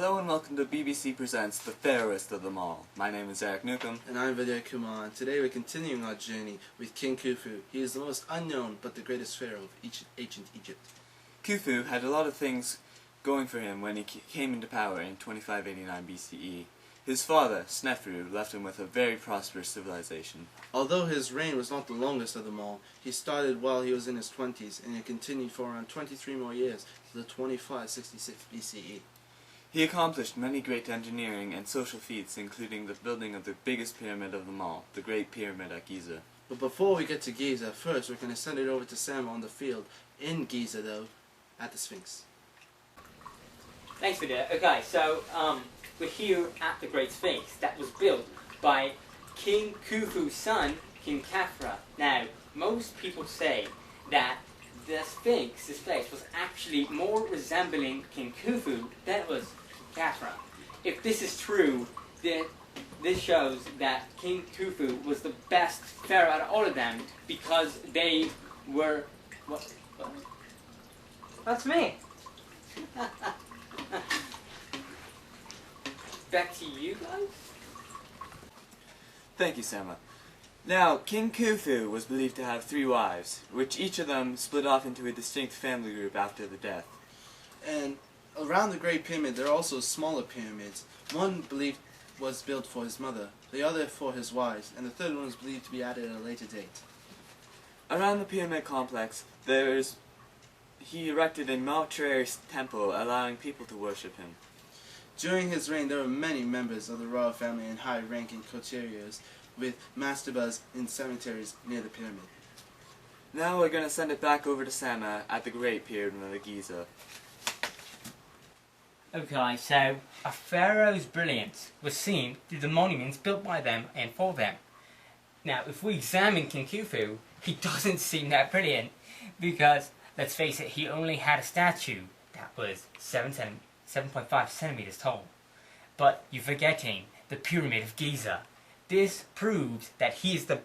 Hello and welcome to BBC Presents The Fairest of Them All. My name is Eric Newcomb. And I'm Vidya Kumar. Today we're continuing our journey with King Khufu. He is the most unknown but the greatest pharaoh of ancient Egypt. Khufu had a lot of things going for him when he came into power in 2589 BCE. His father, Snefru, left him with a very prosperous civilization. Although his reign was not the longest of them all, he started while he was in his 20s and it continued for around 23 more years to the 2566 BCE. He accomplished many great engineering and social feats, including the building of the biggest pyramid of them all, the Great Pyramid at Giza. But before we get to Giza, first we're going to send it over to Sam on the field in Giza, though, at the Sphinx. Thanks for that. Okay, so we're here at the Great Sphinx that was built by King Khufu's son, King Khafra. Now, most people say that the Sphinx, this place, was actually more resembling King Khufu than it was Khafra. If this is true, then this shows that King Khufu was the best pharaoh out of all of them because they were... What? That's me! Back to you guys? Thank you, Sama. Now, King Khufu was believed to have 3 wives, which each of them split off into a distinct family group after the death. And around the Great Pyramid there are also smaller pyramids. One believed was built for his mother, the other for his wives, and the third one was believed to be added at a later date. Around the pyramid complex, he erected a mortuary temple allowing people to worship him. During his reign there were many members of the royal family and high-ranking courtiers with mastabas in cemeteries near the pyramid. Now we're going to send it back over to Sama at the Great Pyramid of Giza. Okay, so a pharaoh's brilliance was seen through the monuments built by them and for them. Now, if we examine King Khufu, he doesn't seem that brilliant because, let's face it, he only had a statue that was 7.5 centimeters tall. But you're forgetting the Pyramid of Giza. This proves that he is the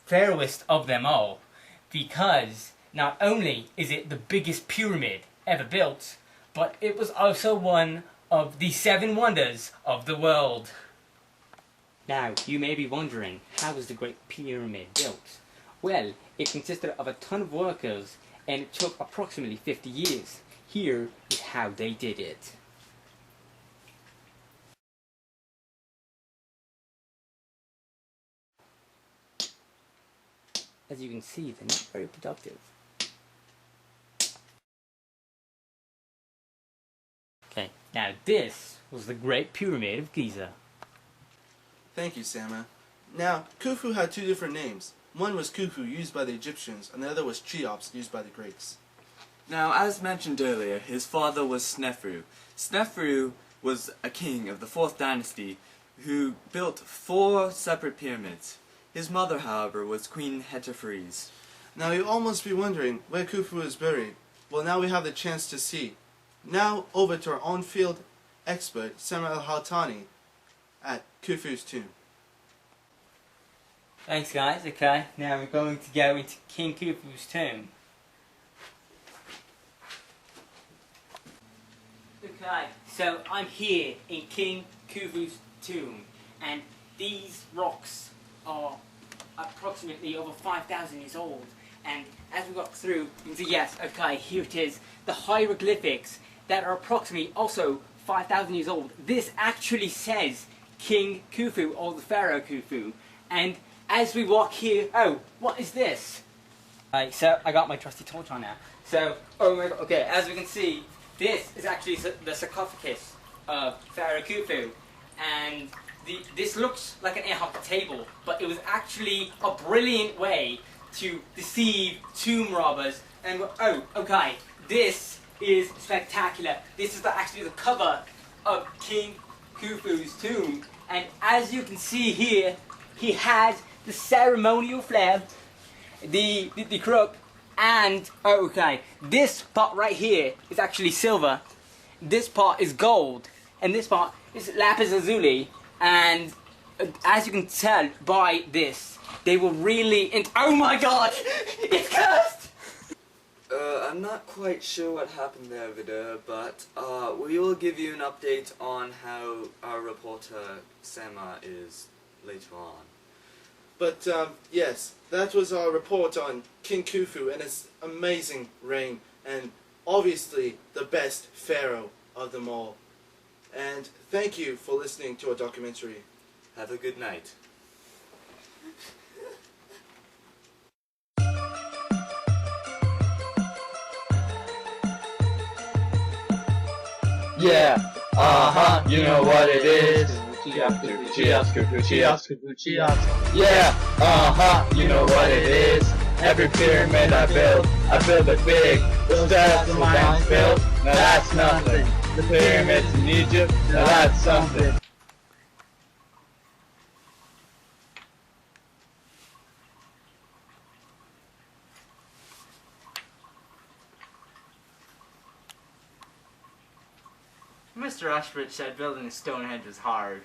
fairest of them all because not only is it the biggest pyramid ever built, but it was also one of the 7 wonders of the world. Now, you may be wondering, how was the Great Pyramid built? Well, it consisted of a ton of workers and it took approximately 50 years. Here is how they did it. As you can see, they're not very productive. Okay, now this was the Great Pyramid of Giza. Thank you, Sama. Now, Khufu had 2 different names. One was Khufu, used by the Egyptians, and the other was Cheops, used by the Greeks. Now, as mentioned earlier, his father was Snefru. Snefru was a king of the 4th dynasty who built 4 separate pyramids. His mother, however, was Queen Hetepheres. Now you all must be wondering where Khufu is buried. Well, now we have the chance to see. Now over to our on-field expert, Sama al-Haltani, at Khufu's tomb. Thanks guys, okay, now we're going to go into King Khufu's tomb. Okay, so I'm here in King Khufu's tomb, and these rocks are approximately over 5,000 years old. And as we walk through, you can see, yes, okay, here it is, the hieroglyphics that are approximately also 5,000 years old. This actually says King Khufu, or the Pharaoh Khufu. And as we walk here, oh, what is this? Right, so I got my trusty torch on now. So, oh my god, okay, as we can see, this is actually the sarcophagus of Pharaoh Khufu. And this looks like an ad hoc table, but it was actually a brilliant way to deceive tomb robbers. And oh, okay, this is spectacular. This is actually the cover of King Khufu's tomb, and as you can see here, he has the ceremonial flail, the crook, and oh, okay, this part right here is actually silver. This part is gold, and this part is lapis lazuli. And as you can tell by this, they were really oh my god! It's cursed! I'm not quite sure what happened there, Vida, but we will give you an update on how our reporter Sema is later on. But yes, that was our report on King Khufu and his amazing reign, and obviously the best pharaoh of them all. And thank you for listening to our documentary. Have a good night. Yeah, you know what it is. Yeah, you know what it is. Every pyramid I build it big. The steps the lions built, now that's nothing. The pyramids in Egypt, now that's something. Mr. Ashford said building a Stonehenge was hard.